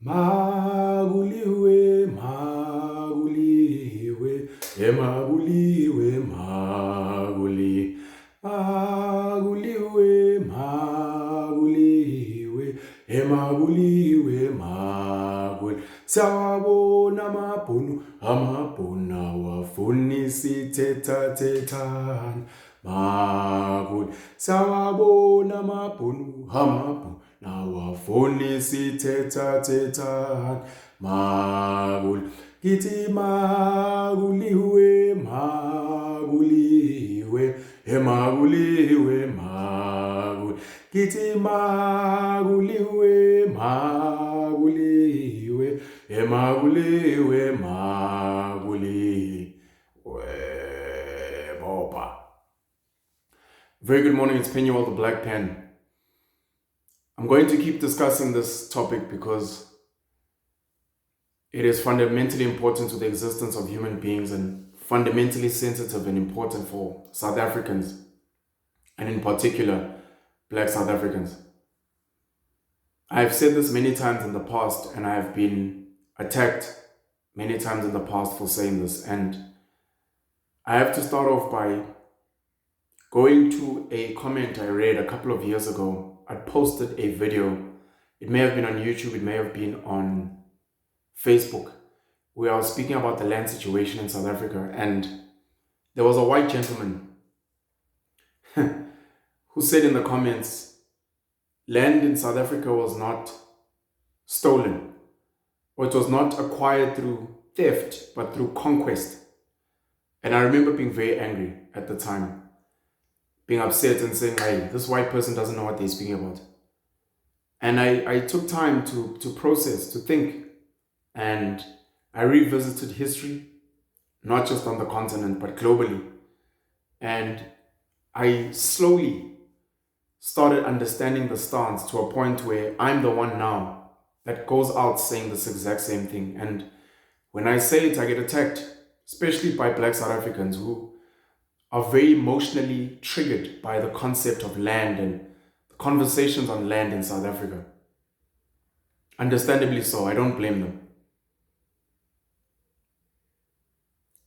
Maguliwe, maguliwe, maguliwe, maguliwe, maguliwe, maguli. Sawabona amabhunu awafundisi thethathethana. Maguli. Sawabona amabhunu nawafundisi thethathethana. Maguli. Kithi maguliwe, maguliwe, maguli. Kithi maguliwe, maguliwe, maguli. Bopa. Very good morning, it's Penuel the Black Pen. I'm going to keep discussing this topic because it is fundamentally important to the existence of human beings and fundamentally sensitive and important for South Africans, and in particular, Black South Africans. I've said this many times in the past, and I've been attacked many times in the past for saying this, and I have to start off by going to a comment I read a couple of years ago. I posted a video. It may have been on YouTube, it may have been on Facebook, where I was speaking about the land situation in South Africa, and there was a white gentleman who said in the comments, land in South Africa was not stolen, or it was not acquired through theft, but through conquest. And I remember being very angry at the time, being upset and saying, hey, this white person doesn't know what they're speaking about. And I took time to process, to think, and I revisited history, not just on the continent, but globally. And I slowly started understanding the stance to a point where I'm the one now that goes out saying this exact same thing. And when I say it, I get attacked, especially by Black South Africans who are very emotionally triggered by the concept of land and the conversations on land in South Africa. Understandably so, I don't blame them.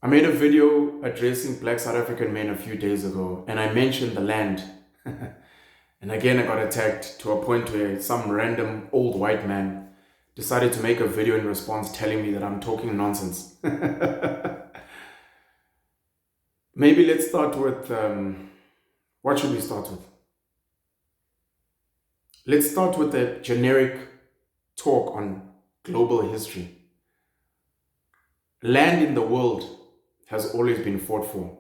I made a video addressing Black South African men a few days ago, and I mentioned the land. And again, I got attacked to a point where some random old white man decided to make a video in response telling me that I'm talking nonsense. Maybe let's start with, what should we start with? Let's start with a generic talk on global history. Land in the world has always been fought for.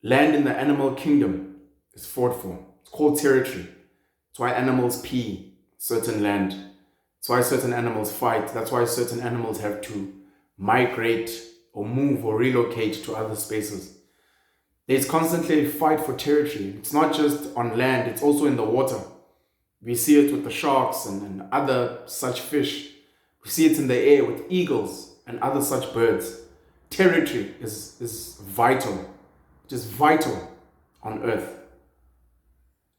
Land in the animal kingdom is fought for. It's called territory. It's why animals pee certain land. It's why certain animals fight. That's why certain animals have to migrate or move or relocate to other spaces. There's constantly a fight for territory. It's not just on land, it's also in the water. We see it with the sharks and other such fish. We see it in the air with eagles and other such birds. Territory is vital. It is vital on earth.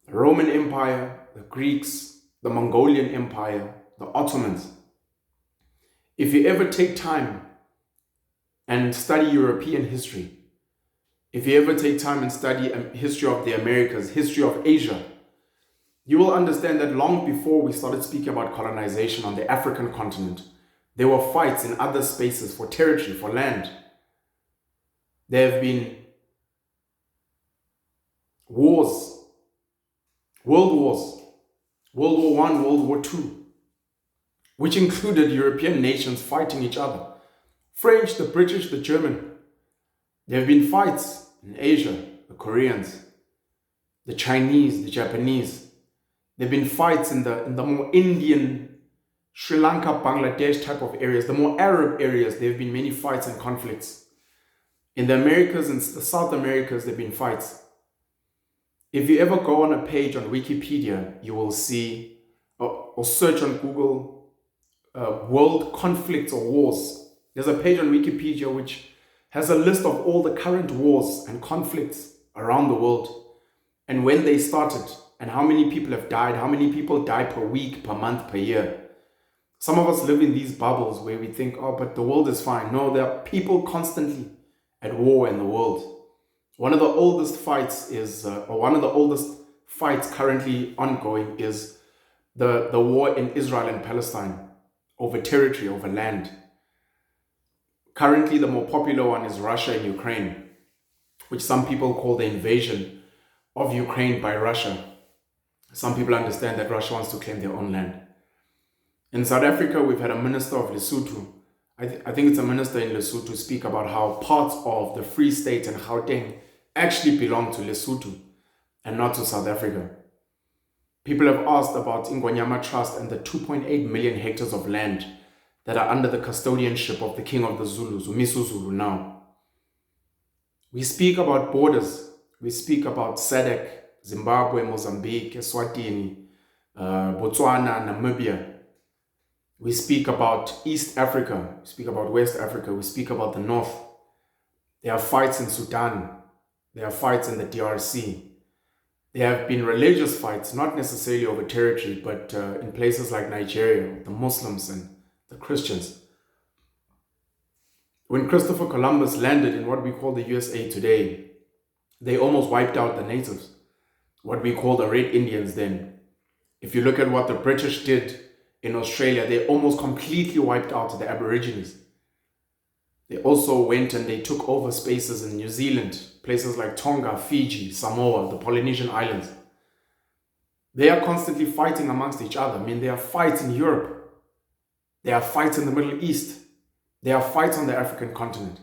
The Roman Empire, the Greeks, the Mongolian Empire, the Ottomans. If you ever take time and study European history, if you ever take time and study history of the Americas, history of Asia, you will understand that long before we started speaking about colonization on the African continent, there were fights in other spaces for territory, for land. There have been wars, world wars, World War I, World War II, which included European nations fighting each other. French, the British, the German. There have been fights in Asia, the Koreans, the Chinese, the Japanese. There have been fights in the more Indian, Sri Lanka, Bangladesh type of areas, the more Arab areas. There have been many fights and conflicts. In the Americas and the South Americas, there have been fights. If you ever go on a page on Wikipedia, you will see, or search on Google, world conflicts or wars. There's a page on Wikipedia which has a list of all the current wars and conflicts around the world and when they started and how many people have died, how many people die per week, per month, per year. Some of us live in these bubbles where we think, oh, but the world is fine. No, there are people constantly at war in the world. One of the oldest fights currently ongoing is the war in Israel and Palestine over territory, over land. Currently, the more popular one is Russia and Ukraine, which some people call the invasion of Ukraine by Russia. Some people understand that Russia wants to claim their own land. In South Africa, we've had a minister of Lesotho. I think it's a minister in Lesotho speak about how parts of the Free State and Gauteng actually belong to Lesotho and not to South Africa. People have asked about Ingonyama Trust and the 2.8 million hectares of land that are under the custodianship of the King of the Zulus, Umiso Zulu now. We speak about borders. We speak about SADC, Zimbabwe, Mozambique, Eswatini, Botswana, Namibia. We speak about East Africa. We speak about West Africa. We speak about the North. There are fights in Sudan. There are fights in the DRC. There have been religious fights, not necessarily over territory, but in places like Nigeria, the Muslims and the Christians. When Christopher Columbus landed in what we call the USA today, they almost wiped out the natives, what we call the Red Indians then. If you look at what the British did in Australia, they almost completely wiped out the Aborigines. They also went and they took over spaces in New Zealand, places like Tonga, Fiji, Samoa, the Polynesian Islands. They are constantly fighting amongst each other. I mean, there are fights in Europe. There are fights in the Middle East. There are fights on the African continent.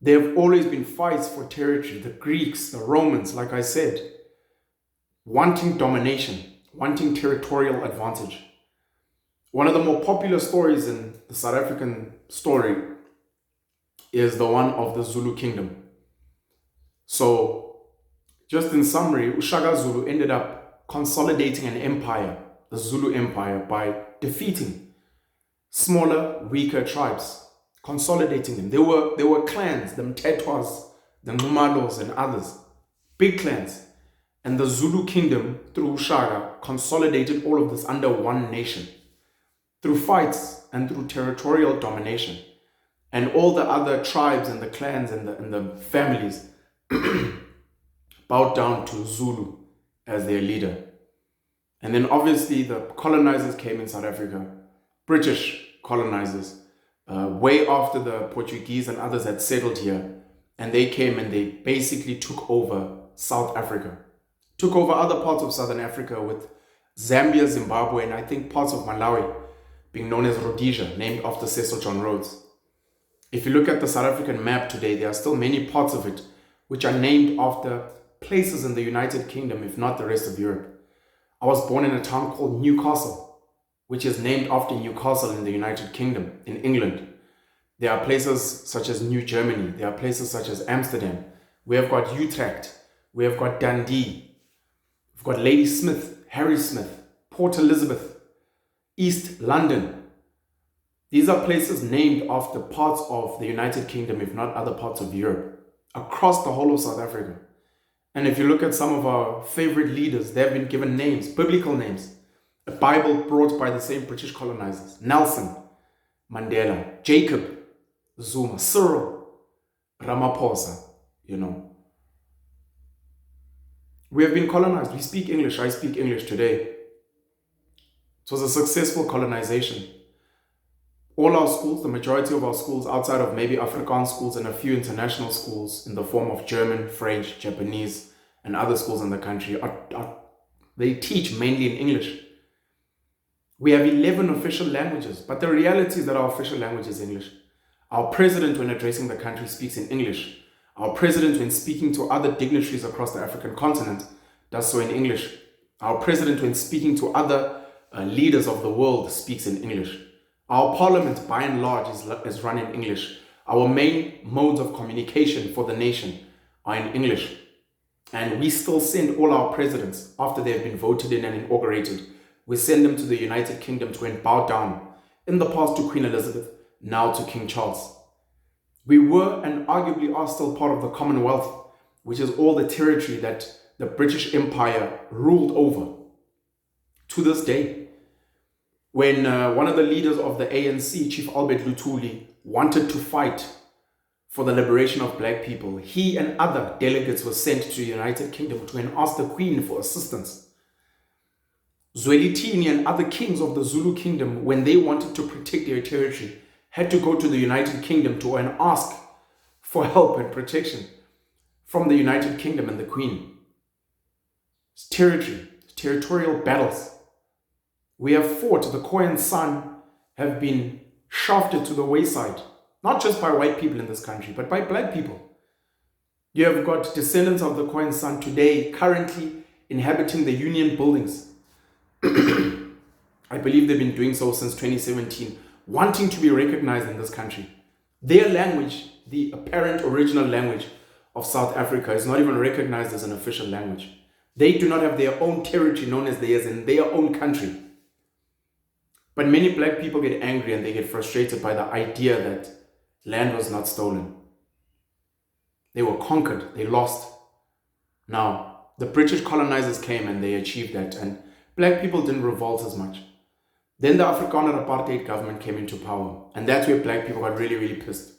There have always been fights for territory. The Greeks, the Romans, like I said, wanting domination, wanting territorial advantage. One of the more popular stories in the South African story is the one of the Zulu kingdom. So, just in summary, Ushaka Zulu ended up consolidating an empire, the Zulu Empire, by defeating smaller, weaker tribes, consolidating them. There were clans, the Mtetwas, the Ngumalos, and others, big clans. And the Zulu kingdom, through Ushaka, consolidated all of this under one nation, through fights and through territorial domination. And all the other tribes and the clans and the families bowed down to Zulu as their leader. And then obviously the colonizers came in South Africa, British colonizers, way after the Portuguese and others had settled here. And they came and they basically took over South Africa, took over other parts of Southern Africa with Zambia, Zimbabwe, and I think parts of Malawi being known as Rhodesia, named after Cecil John Rhodes. If you look at the South African map today, there are still many parts of it which are named after places in the United Kingdom, if not the rest of Europe. I was born in a town called Newcastle, which is named after Newcastle in the United Kingdom, in England. There are places such as New Germany. There are places such as Amsterdam. We have got Utrecht. We have got Dundee. We've got Ladysmith, Harrismith, Port Elizabeth, East London. These are places named after parts of the United Kingdom, if not other parts of Europe, across the whole of South Africa. And if you look at some of our favorite leaders, they have been given names, biblical names. A Bible brought by the same British colonizers. Nelson Mandela, Jacob Zuma, Cyril Ramaphosa, We have been colonized. We speak English. I speak English today. It was a successful colonization. All our schools, the majority of our schools, outside of maybe Afrikaans schools and a few international schools in the form of German, French, Japanese, and other schools in the country, they teach mainly in English. We have 11 official languages, but the reality is that our official language is English. Our president, when addressing the country, speaks in English. Our president, when speaking to other dignitaries across the African continent, does so in English. Our president, when speaking to other leaders of the world, speaks in English. Our parliament, by and large, is run in English. Our main modes of communication for the nation are in English. And we still send all our presidents, after they have been voted in and inaugurated, we send them to the United Kingdom to go and bow down, in the past to Queen Elizabeth, now to King Charles. We were and arguably are still part of the Commonwealth, which is all the territory that the British Empire ruled over to this day. when one of the leaders of the ANC, Chief Albert Lutuli, wanted to fight for the liberation of black people, he and other delegates were sent to the United Kingdom to ask the Queen for assistance. Zwelithini and other kings of the Zulu kingdom, when they wanted to protect their territory, had to go to the United Kingdom to ask for help and protection from the United Kingdom and the Queen. It's territory, it's territorial battles. We have fought, the Khoisan San have been shafted to the wayside, not just by white people in this country, but by black people. You have got descendants of the Khoisan San today currently inhabiting the union buildings. I believe they've been doing so since 2017, wanting to be recognized in this country. Their language, the apparent original language of South Africa, is not even recognized as an official language. They do not have their own territory known as theirs in their own country. But many black people get angry and they get frustrated by the idea that land was not stolen. They were conquered, they lost. Now, the British colonizers came and they achieved that, and black people didn't revolt as much. Then the Afrikaner Apartheid government came into power, and that's where black people got really, really pissed.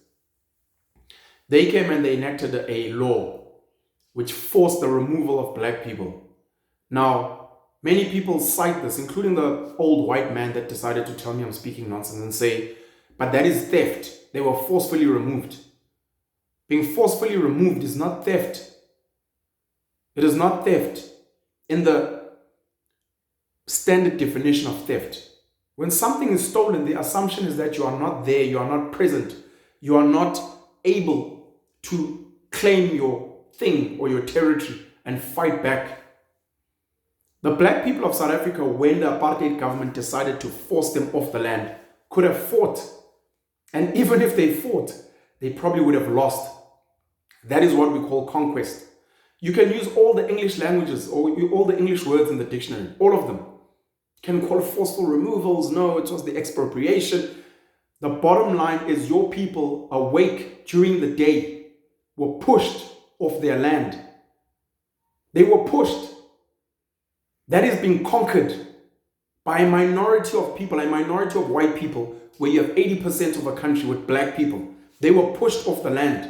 They came and they enacted a law which forced the removal of black people. Now, many people cite this, including the old white man that decided to tell me I'm speaking nonsense and say, but that is theft. They were forcefully removed. Being forcefully removed is not theft. It is not theft in the standard definition of theft. When something is stolen, the assumption is that you are not there, you are not present, you are not able to claim your thing or your territory and fight back. The black people of South Africa, when the apartheid government decided to force them off the land, could have fought. And even if they fought, they probably would have lost. That is what we call conquest. You can use all the English languages or all the English words in the dictionary, all of them. You can call it forceful removals. No, it was the expropriation. The bottom line is your people awake during the day were pushed off their land. They were pushed. That is being conquered by a minority of people, a minority of white people, where you have 80% of a country with black people. They were pushed off the land.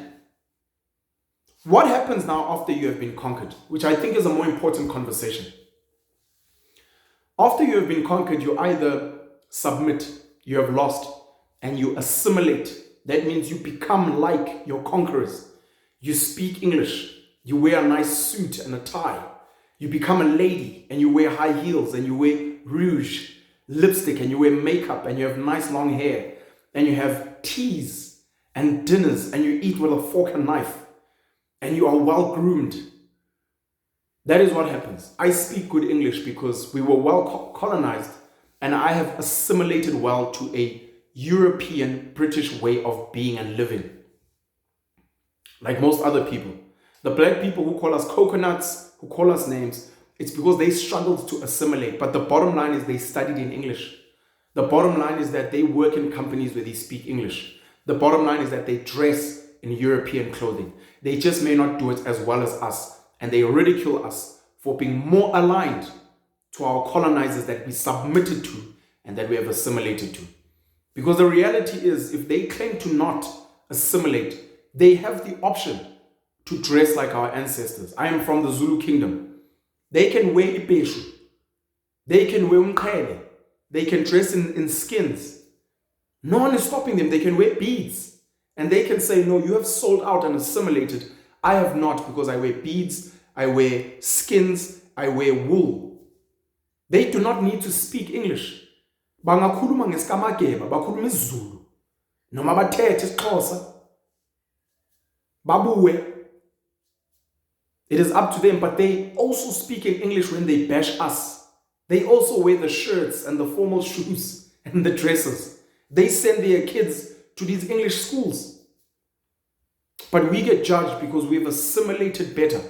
What happens now after you have been conquered, which I think is a more important conversation? After you have been conquered, you either submit, you have lost, and you assimilate. That means you become like your conquerors. You speak English, you wear a nice suit and a tie. You become a lady and you wear high heels and you wear rouge, lipstick, and you wear makeup and you have nice long hair and you have teas and dinners and you eat with a fork and knife and you are well groomed. That is what happens. I speak good English because we were well colonized and I have assimilated well to a European British way of being and living. Like most other people. The black people who call us coconuts, who call us names, it's because they struggled to assimilate. But the bottom line is they studied in English. The bottom line is that they work in companies where they speak English. The bottom line is that they dress in European clothing. They just may not do it as well as us. And they ridicule us for being more aligned to our colonizers that we submitted to and that we have assimilated to. Because the reality is, if they claim to not assimilate, they have the option to dress like our ancestors. I am from the Zulu kingdom. They can wear ibeshu. They can wear umqhele. They can dress in skins. No one is stopping them. They can wear beads. And they can say, no, you have sold out and assimilated. I have not, because I wear beads, I wear skins, I wear wool. They do not need to speak English. Bangakhuluma ngesikamageba, bakhuluma isiZulu. Noma bathethe isiXhosa. Babuwe. It is up to them, but they also speak in English when they bash us. They also wear the shirts and the formal shoes and the dresses. They send their kids to these English schools. But we get judged because we've assimilated better.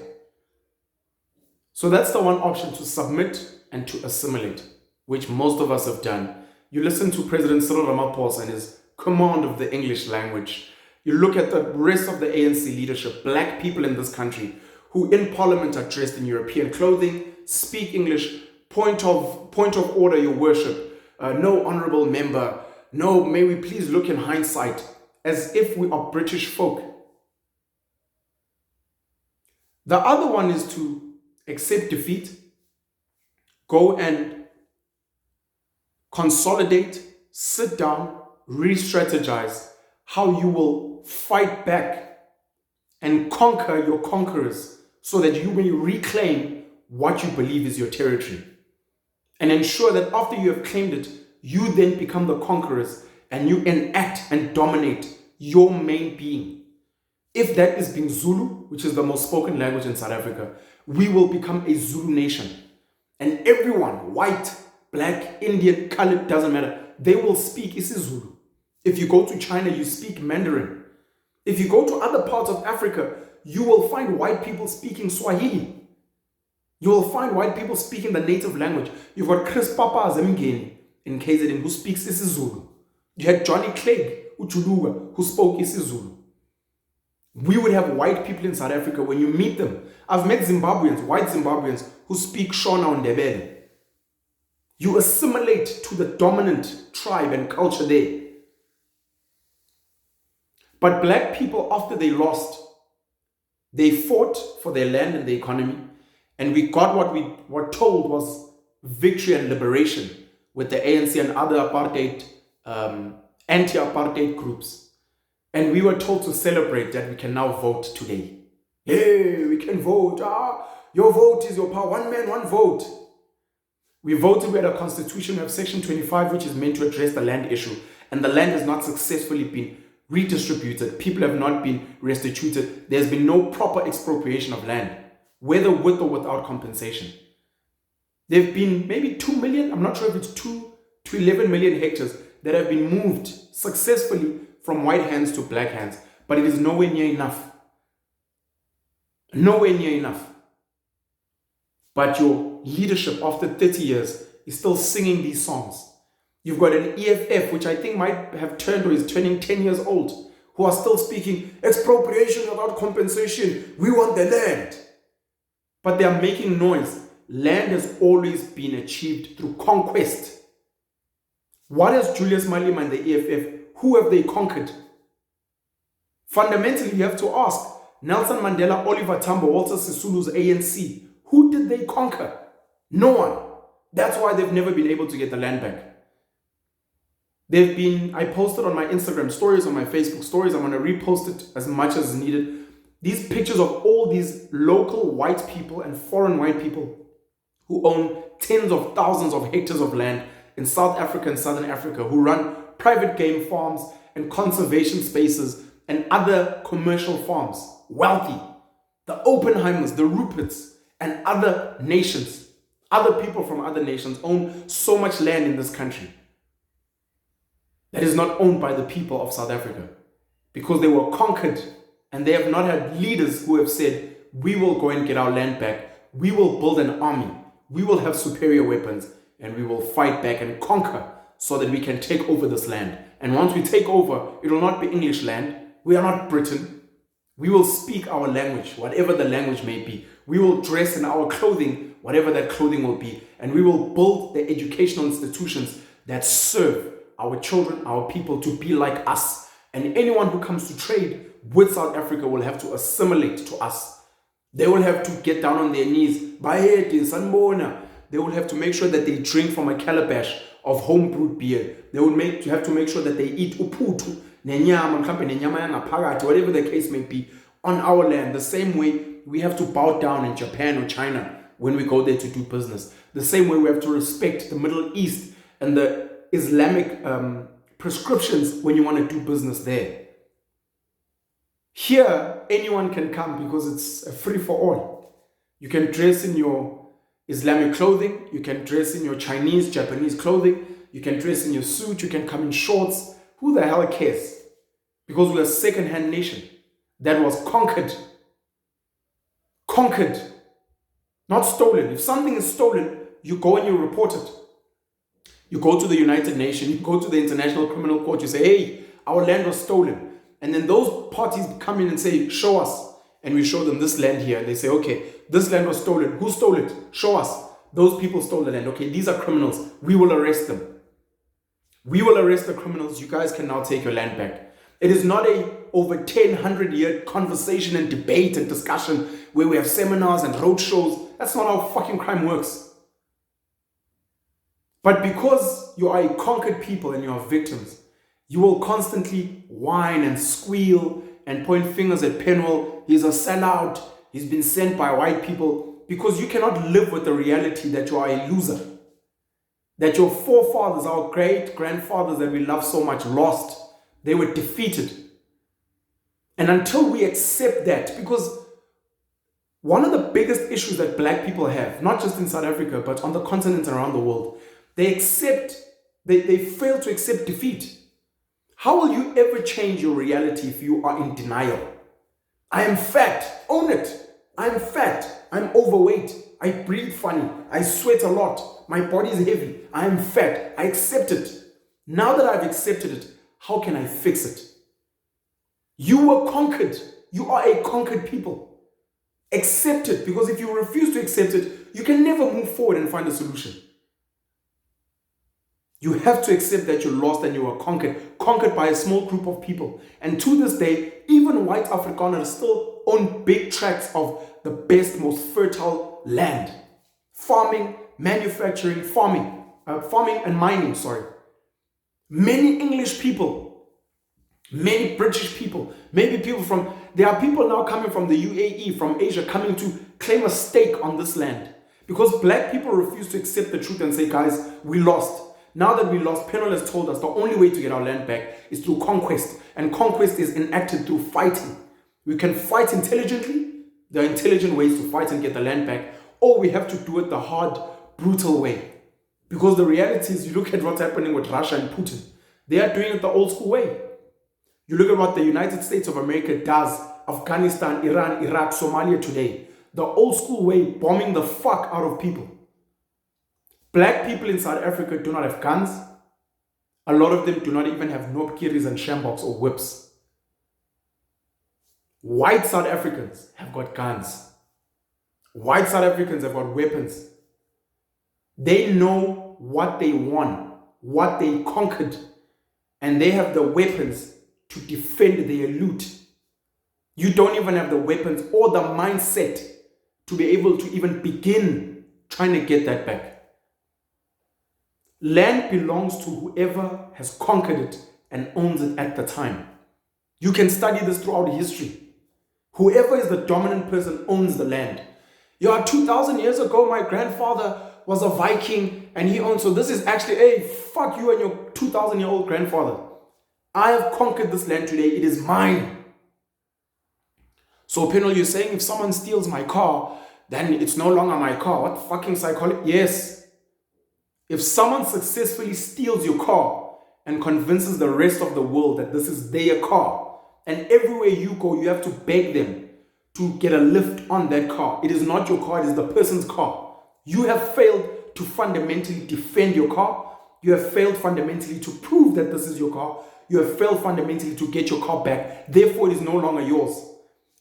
So that's the one option, to submit and to assimilate, which most of us have done. You listen to President Cyril Ramaphosa and his command of the English language. You look at the rest of the ANC leadership, black people in this country, who in parliament are dressed in European clothing, speak English, point of order, your worship. no honorable member, no, may we please look in hindsight, as if we are British folk. The other one is to accept defeat, go and consolidate, sit down, re-strategize how you will fight back and conquer your conquerors so that you may reclaim what you believe is your territory. And ensure that after you have claimed it, you then become the conquerors and you enact and dominate your main being. If that is being Zulu, which is the most spoken language in South Africa, we will become a Zulu nation. And everyone, white, black, Indian, colored, doesn't matter, they will speak isiZulu. If you go to China, you speak Mandarin. If you go to other parts of Africa, you will find white people speaking Swahili. You will find white people speaking the native language. You've got Chris Papa Zemngeni in KZN who speaks isiZulu. You had Johnny Clegg Uchuluga who spoke isiZulu. We would have white people in South Africa. When you meet them, I've met Zimbabweans, white Zimbabweans who speak Shona and Ndebele. You assimilate to the dominant tribe and culture there. But black people, after they lost, they fought for their land and the economy, and we got what we were told was victory and liberation with the ANC and other apartheid, anti-apartheid groups. And we were told to celebrate that we can now vote today. Hey, we can vote. Your vote is your power. One man, one vote. We voted, we had a constitution, we have section 25, which is meant to address the land issue. And the land has not successfully been redistributed. People have not been restituted. There's been no proper expropriation of land, whether with or without compensation. There have been maybe 2 million, I'm not sure if it's 2 to 11 million hectares that have been moved successfully from white hands to black hands. But it is nowhere near enough. Nowhere near enough. But your leadership after 30 years is still singing these songs. You've got an EFF, which I think might have turned or is turning 10 years old, who are still speaking expropriation without compensation. We want the land. But they are making noise. Land has always been achieved through conquest. What has Julius Malema and the EFF, who have they conquered? Fundamentally, you have to ask, Nelson Mandela, Oliver Tambo, Walter Sisulu's ANC, who did they conquer? No one. That's why they've never been able to get the land back. I posted on my Instagram stories, on my Facebook stories, I'm going to repost it as much as needed. These pictures of all these local white people and foreign white people who own tens of thousands of hectares of land in South Africa and Southern Africa, who run private game farms and conservation spaces and other commercial farms. Wealthy. The Oppenheimers, the Ruperts, and other nations, other people from other nations own so much land in this country that is not owned by the people of South Africa because they were conquered and they have not had leaders who have said, we will go and get our land back, we will build an army, we will have superior weapons, and we will fight back and conquer so that we can take over this land. And once we take over, it will not be English land. We are not Britain. We will speak our language, whatever the language may be. We will dress in our clothing, whatever that clothing will be. And we will build the educational institutions that serve our children, our people to be like us. And anyone who comes to trade with South Africa will have to assimilate to us. They will have to get down on their knees. They will have to make sure that they drink from a calabash of home-brewed beer. They will have to make sure that they eat uputu, whatever the case may be, on our land. The same way we have to bow down in Japan or China when we go there to do business. The same way we have to respect the Middle East and the Islamic prescriptions when you want to do business there. Here, anyone can come because it's a free for all. You can dress in your Islamic clothing, you can dress in your Chinese, Japanese clothing, you can dress in your suit, you can come in shorts. Who the hell cares? Because we're a second-hand nation that was conquered. Conquered, not stolen. If something is stolen, you go and you report it. You go to the United Nations, you go to the International Criminal Court, you say, hey, our land was stolen. And then those parties come in and say, show us. And we show them this land here. And they say, okay, this land was stolen. Who stole it? Show us. Those people stole the land. Okay, these are criminals. We will arrest them. We will arrest the criminals. You guys can now take your land back. It is not a over 100-year conversation and debate and discussion where we have seminars and road shows. That's not how fucking crime works. But because you are a conquered people and you are victims, you will constantly whine and squeal and point fingers at Penwell. He's a sellout. He's been sent by white people, because you cannot live with the reality that you are a loser. That your forefathers, our great-grandfathers that we love so much, lost. They were defeated. And until we accept that, because one of the biggest issues that black people have, not just in South Africa, but on the continent and around the world, they fail to accept defeat. How will you ever change your reality if you are in denial? I am fat. Own it. I am fat. I'm overweight. I breathe funny. I sweat a lot. My body is heavy. I am fat. I accept it. Now that I've accepted it, how can I fix it? You were conquered. You are a conquered people. Accept it, because if you refuse to accept it, you can never move forward and find a solution. You have to accept that you lost and you were conquered by a small group of people. And to this day, even white Afrikaners still own big tracts of the best, most fertile land. Farming, manufacturing, farming and mining, Many English people, many British people, there are people now coming from the UAE, from Asia, coming to claim a stake on this land. Because black people refuse to accept the truth and say, guys, we lost. Now that we lost, Penwell has told us the only way to get our land back is through conquest. And conquest is enacted through fighting. We can fight intelligently. There are intelligent ways to fight and get the land back. Or we have to do it the hard, brutal way. Because the reality is, you look at what's happening with Russia and Putin. They are doing it the old school way. You look at what the United States of America does, Afghanistan, Iran, Iraq, Somalia today. The old school way, bombing the fuck out of people. Black people in South Africa do not have guns. A lot of them do not even have nopkiris and shamboks or whips. White South Africans have got guns. White South Africans have got weapons. They know what they won, what they conquered, and they have the weapons to defend their loot. You don't even have the weapons or the mindset to be able to even begin trying to get that back. Land belongs to whoever has conquered it and owns it at the time. You can study this throughout history. Whoever is the dominant person owns the land. 2,000 years ago, my grandfather was a Viking and he owned. So this is actually, hey, fuck you and your 2,000-year-old grandfather. I have conquered this land today. It is mine. So, Penwell, you're saying if someone steals my car, then it's no longer my car. What fucking psychology? Yes. If someone successfully steals your car and convinces the rest of the world that this is their car, and everywhere you go, you have to beg them to get a lift on that car. It is not your car, it is the person's car. You have failed to fundamentally defend your car. You have failed fundamentally to prove that this is your car. You have failed fundamentally to get your car back. Therefore, it is no longer yours.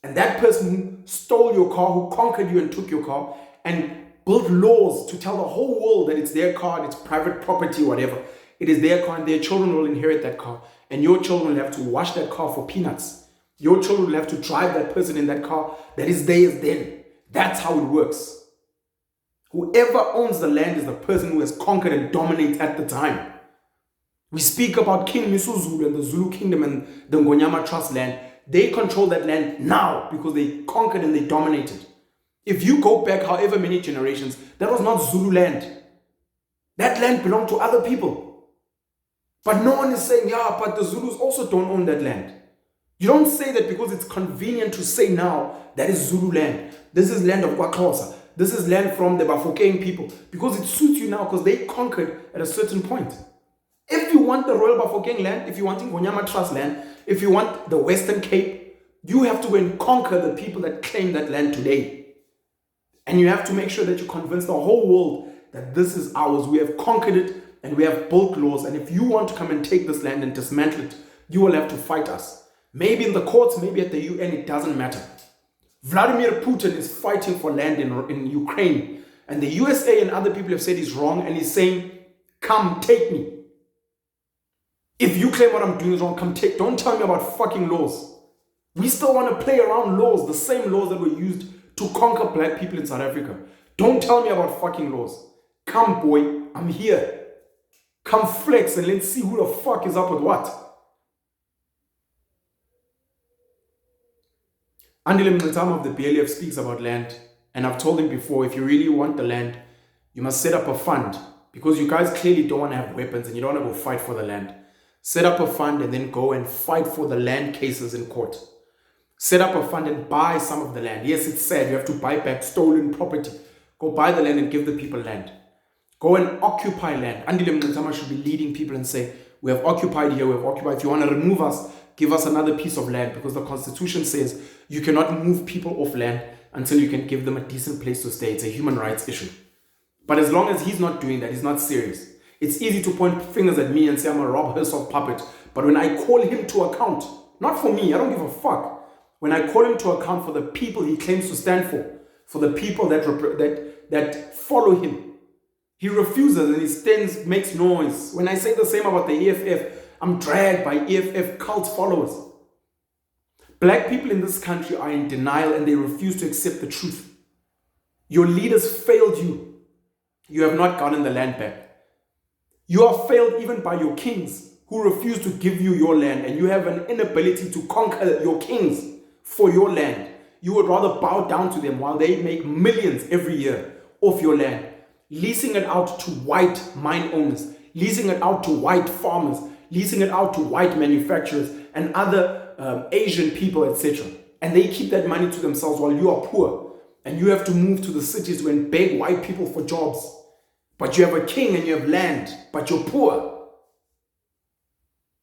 And that person who stole your car, who conquered you and took your car, and built laws to tell the whole world that it's their car and it's private property, whatever. It is their car and their children will inherit that car. And your children will have to wash that car for peanuts. Your children will have to drive that person in that car that is theirs then. That's how it works. Whoever owns the land is the person who has conquered and dominated at the time. We speak about King Misuzulu and the Zulu kingdom and the Ngonyama Trust land. They control that land now because they conquered and they dominated. If you go back however many generations, that was not Zulu land. That land belonged to other people. But no one is saying, yeah, but the Zulus also don't own that land. You don't say that because it's convenient to say now that is Zulu land. This is land of KwaXhosa. This is land from the Bafokeng people. Because it suits you now because they conquered at a certain point. If you want the Royal Bafokeng land, if you want Ngonyama Trust land, if you want the Western Cape, you have to go and conquer the people that claim that land today. And you have to make sure that you convince the whole world that this is ours. We have conquered it and we have built laws. And if you want to come and take this land and dismantle it, you will have to fight us. Maybe in the courts, maybe at the UN, it doesn't matter. Vladimir Putin is fighting for land in Ukraine. And the USA and other people have said he's wrong. And he's saying, come, take me. If you claim what I'm doing is wrong, don't tell me about fucking laws. We still want to play around laws, the same laws that were used to conquer black people in South Africa. Don't tell me about fucking laws. Come, boy, I'm here. Come flex and let's see who the fuck is up with what. Andile Mnetama of the BLF speaks about land, and I've told him before, if you really want the land, you must set up a fund, because you guys clearly don't want to have weapons and you don't want to go fight for the land. Set up a fund and then go and fight for the land cases in court. Set up a fund and buy some of the land. Yes, it's sad, you have to buy back stolen property. Go buy the land and give the people land. Go and occupy land. Andile Mnetama should be leading people and say, we have occupied here, we have occupied. If you want to remove us, give us another piece of land, because the Constitution says you cannot move people off land until you can give them a decent place to stay. It's a human rights issue. But as long as he's not doing that, he's not serious. It's easy to point fingers at me and say I'm a Rob Hersoff puppet. But when I call him to account, not for me, I don't give a fuck. When I call him to account for the people he claims to stand for the people that follow him, he refuses and he stands, makes noise. When I say the same about the EFF, I'm dragged by EFF cult followers. Black people in this country are in denial and they refuse to accept the truth. Your leaders failed you. You have not gotten the land back. You are failed even by your kings who refuse to give you your land, and you have an inability to conquer your kings for your land. You would rather bow down to them while they make millions every year off your land, leasing it out to white mine owners, leasing it out to white farmers, leasing it out to white manufacturers and other Asian people, etc. And they keep that money to themselves while you are poor and you have to move to the cities and beg white people for jobs. But you have a king and you have land, but you're poor.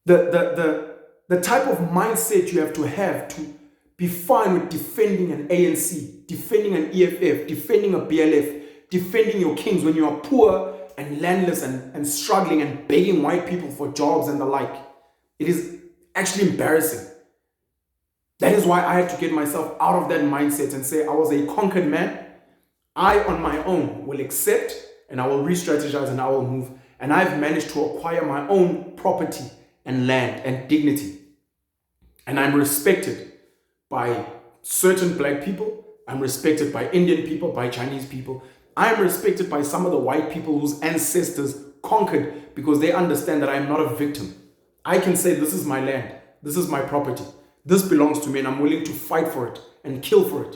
The type of mindset you have to be fine with defending an ANC, defending an EFF, defending a BLF, defending your kings when you are poor and landless and struggling and begging white people for jobs and the like. It is actually embarrassing. That is why I had to get myself out of that mindset and say I was a conquered man. I on my own will accept and I will re-strategize and I will move. And I've managed to acquire my own property and land and dignity. And I'm respected by certain black people. I'm respected by Indian people, by Chinese people. I'm respected by some of the white people whose ancestors conquered because they understand that I'm not a victim. I can say this is my land. This is my property. This belongs to me and I'm willing to fight for it and kill for it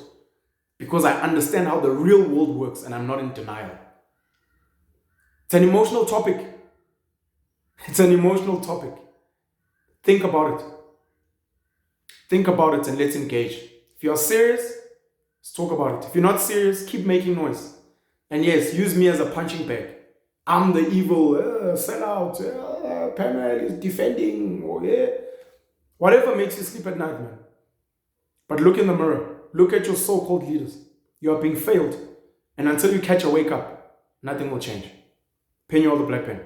because I understand how the real world works and I'm not in denial. It's an emotional topic. It's an emotional topic. Think about it. Think about it and let's engage. If you are serious, let's talk about it. If you're not serious, keep making noise. And yes, use me as a punching bag. I'm the evil sellout. Pamela is defending. Whatever makes you sleep at night, man. But look in the mirror. Look at your so-called leaders. You are being failed. And until you catch a wake up, nothing will change. Pin you all the black pen.